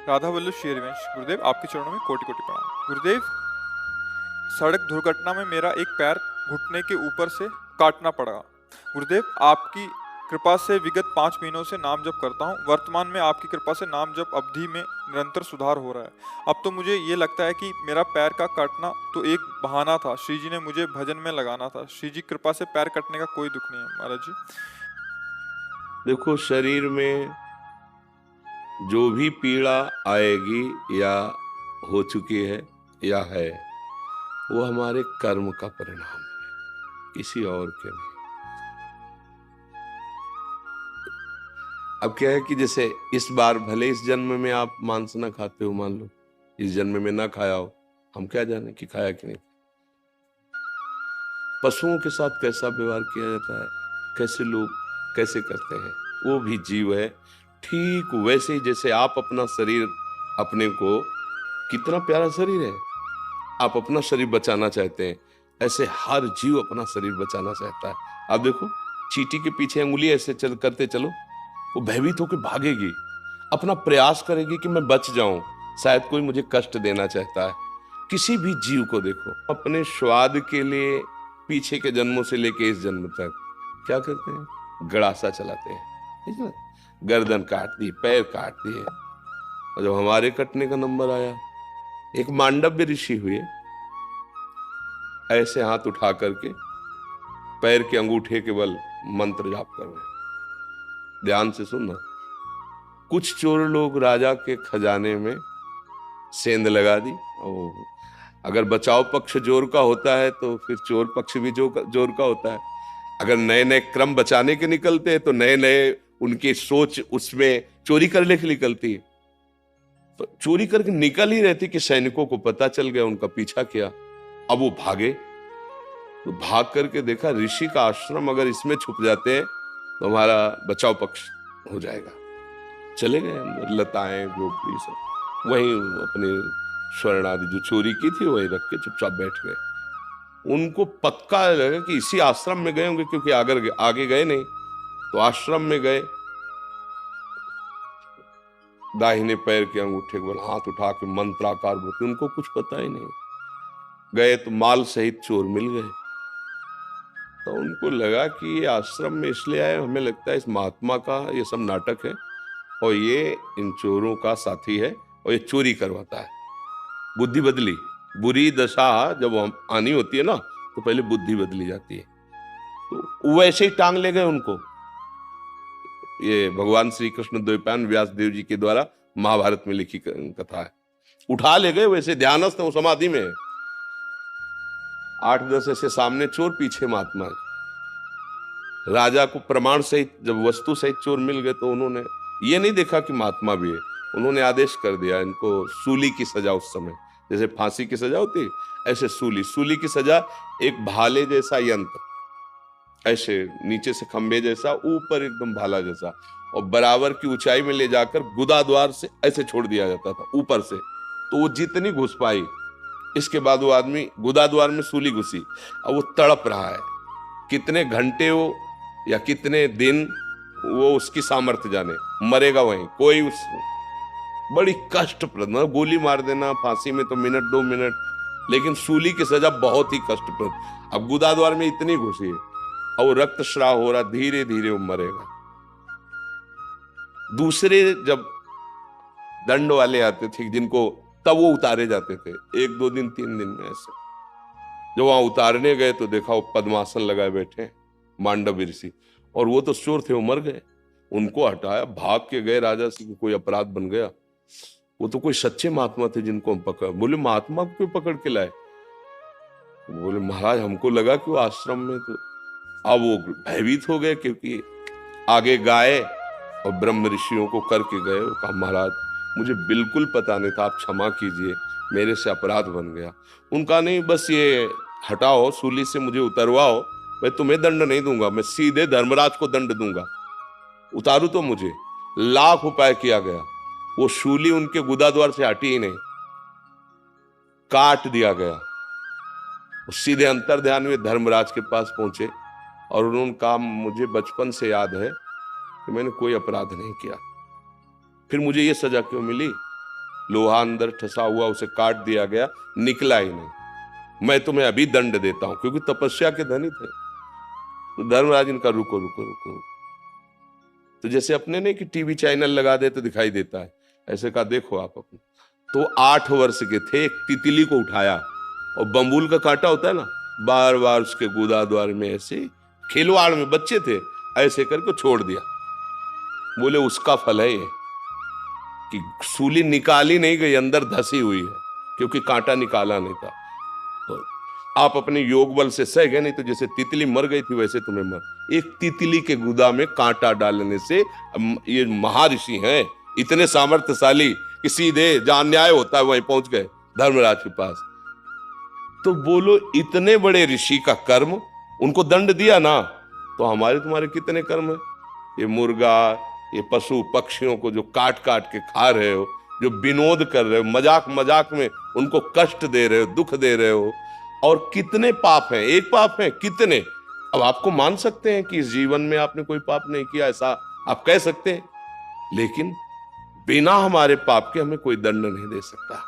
राधा वल्लभ श्री हरिवंश। गुरुदेव आपके चरणों में कोटि कोटि प्रणाम। गुरुदेव, सड़क दुर्घटना में मेरा एक पैर घुटने के ऊपर से काटना पड़ा। गुरुदेव, आपकी कृपा से विगत 5 महीनों से नाम जप करता हूँ। वर्तमान में आपकी कृपा से नाम जप अवधि में निरंतर सुधार हो रहा है। अब तो मुझे ये लगता है कि मेरा पैर का काटना तो एक बहाना था। श्री जी ने मुझे भजन में लगाना था। श्री जी कृपा से पैर कटने का कोई दुख नहीं है महाराज जी। देखो, शरीर में जो भी पीड़ा आएगी या हो चुकी है या है, वो हमारे कर्म का परिणाम है, किसी और के नहीं। अब क्या है कि जैसे इस बार भले इस जन्म में आप मांस ना खाते हो, मान लो इस जन्म में ना खाया हो, हम क्या जाने कि खाया कि नहीं। पशुओं के साथ कैसा व्यवहार किया जाता है, कैसे लोग कैसे करते हैं, वो भी जीव है। ठीक वैसे ही जैसे आप अपना शरीर, अपने को, कितना प्यारा शरीर है, आप अपना शरीर बचाना चाहते हैं, ऐसे हर जीव अपना शरीर बचाना चाहता है। आप देखो, चींटी के पीछे अंगुली ऐसे करते चलो, वो भयभीत होकर भागेगी, अपना प्रयास करेगी कि मैं बच जाऊं, शायद कोई मुझे कष्ट देना चाहता है। किसी भी जीव को देखो, अपने स्वाद के लिए पीछे के जन्मों से लेके इस जन्म तक क्या करते हैं, गड़ासा चलाते हैं, ठीक है? गर्दन काट दी, पैर काट दिए। और जब हमारे कटने का नंबर आया, एक मांडव्य ऋषि हुए, ऐसे हाथ उठा करके पैर के अंगूठे के बल मंत्र जाप कर रहे। ध्यान से सुनना। कुछ चोर लोग राजा के खजाने में सेंध लगा दी। और अगर बचाव पक्ष जोर का होता है तो फिर चोर पक्ष भी जोर का होता है। अगर नए नए क्रम बचाने के निकलते हैं तो नए नए उनकी सोच उसमें चोरी करने की निकलती है। तो चोरी करके निकल ही रहती कि सैनिकों को पता चल गया, उनका पीछा किया। अब वो भागे, तो भाग करके देखा ऋषि का आश्रम, अगर इसमें छुप जाते हैं तो हमारा बचाव पक्ष हो जाएगा। चले गए अंदर, लताएं झोपड़ी सब वहीं अपने स्वर्ण आदि जो चोरी की थी वहीं रख के चुपचाप बैठ गए। उनको पक्का लगा कि इसी आश्रम में गए होंगे, क्योंकि आगे गए नहीं। तो आश्रम में गए, दाहिने पैर के अंगूठे को हाथ उठा के मंत्राकार बोलते, उनको कुछ पता ही नहीं। गए तो माल सहित चोर मिल गए। तो उनको लगा कि ये आश्रम में इसलिए आए, हमें लगता है इस महात्मा का ये सब नाटक है और ये इन चोरों का साथी है और ये चोरी करवाता है। बुद्धि बदली। बुरी दशा जब आनी होती है ना, तो पहले बुद्धि बदली जाती है। तो वैसे ही टांग ले गए उनको। ये भगवान श्री कृष्ण द्वैपायन व्यास देव जी के द्वारा महाभारत में लिखी कथा है। उठा ले गए, वैसे ध्यानस्थ वो समाधि में। 8-10 ऐसे सामने चोर, पीछे महात्मा है। राजा को प्रमाण सहित जब वस्तु सहित चोर मिल गए तो उन्होंने ये नहीं देखा कि महात्मा भी है, उन्होंने आदेश कर दिया इनको सूली की सजा। उस समय जैसे फांसी की सजा होती, ऐसे सूली की सजा। एक भाले जैसा यंत्र, ऐसे नीचे से खंबे जैसा, ऊपर एकदम भाला जैसा, और बराबर की ऊंचाई में ले जाकर गुदा द्वार से ऐसे छोड़ दिया जाता था ऊपर से। तो वो जितनी घुस पाई, इसके बाद वो आदमी गुदा द्वार में सूली घुसी। अब वो तड़प रहा है, कितने घंटे वो या कितने दिन, वो उसकी सामर्थ्य जाने, मरेगा वहीं। कोई उस बड़ी कष्टप्रद, गोली मार देना फांसी में तो मिनट 2 मिनट, लेकिन सूली की सजा बहुत ही कष्टप्रद। अब गुदा द्वार में इतनी घुसी है और रक्त स्राव हो रहा, धीरे धीरे वो मरेगा। दूसरे जब दंड वाले आते थे जिनको, तब वो उतारे जाते थे 1-2 दिन 3 दिन में। ऐसे जब वहां उतारने गए तो देखा वो पद्मासन लगाए बैठे मांडव ऋषि, और वो तो चोर थे, वो मर गए। उनको हटाया, भाग के गए राजा से कि कोई अपराध बन गया। वो तो कोई सच्चे महात्मा थे जिनको हम पकड़। बोले महात्मा को क्यों पकड़ के लाए? बोले महाराज हमको लगा कि वो आश्रम में। तो अब वो भयभीत हो गए, क्योंकि आगे गाय और ब्रह्म ऋषियों को करके गए। वो कहा महाराज मुझे बिल्कुल पता नहीं था, आप क्षमा कीजिए, मेरे से अपराध बन गया। उनका नहीं, बस ये हटाओ, सूली से मुझे उतरवाओ, मैं तुम्हें दंड नहीं दूंगा, मैं सीधे धर्मराज को दंड दूंगा, उतारू तो मुझे। लाख उपाय किया गया, वो शूली उनके गुदा द्वार से हटी ही नहीं, काट दिया गया। सीधे अंतर ध्यान में धर्मराज के पास पहुंचे और उन्होंने कहा मुझे बचपन से याद है कि मैंने कोई अपराध नहीं किया, फिर मुझे ये सजा क्यों मिली? लोहा अंदर ठसा हुआ, उसे काट दिया गया, निकला ही नहीं। मैं तुम्हें अभी दंड देता हूं, क्योंकि तपस्या के धनी थे। तो धर्मराज इनका रुको रुको रुको, तो जैसे अपने ने कि टीवी चैनल लगा दे तो दिखाई देता है, ऐसे कहा देखो आप अपने। तो 8 वर्ष के थे, एक तितली को उठाया, और बम्बूल का कांटा होता है ना, बार बार उसके गुदा द्वार में ऐसे खिलवाड़ में, बच्चे थे, ऐसे करके छोड़ दिया। बोले उसका फल है ये कि सूली निकाली नहीं गई, अंदर धसी हुई है, क्योंकि कांटा निकाला नहीं था। तो आप अपने योग बल से सह गए, नहीं तो जैसे तितली मर गई थी वैसे तुम्हें मर। एक तितली के गुदा में कांटा डालने से, ये महर्षि हैं इतने सामर्थ्यशाली कि सीधे जहां अन्याय होता है वहीं पहुंच गए धर्मराज के पास। तो बोलो इतने बड़े ऋषि का कर्म, उनको दंड दिया ना, तो हमारे तुम्हारे कितने कर्म है? ये मुर्गा, ये पशु पक्षियों को जो काट काट के खा रहे हो, जो विनोद कर रहे हो, मजाक मजाक में उनको कष्ट दे रहे हो, दुख दे रहे हो, और कितने पाप हैं? एक पाप है कितने? अब आपको मान सकते हैं कि इस जीवन में आपने कोई पाप नहीं किया, ऐसा आप कह सकते हैं, लेकिन बिना हमारे पाप के हमें कोई दंड नहीं दे सकता।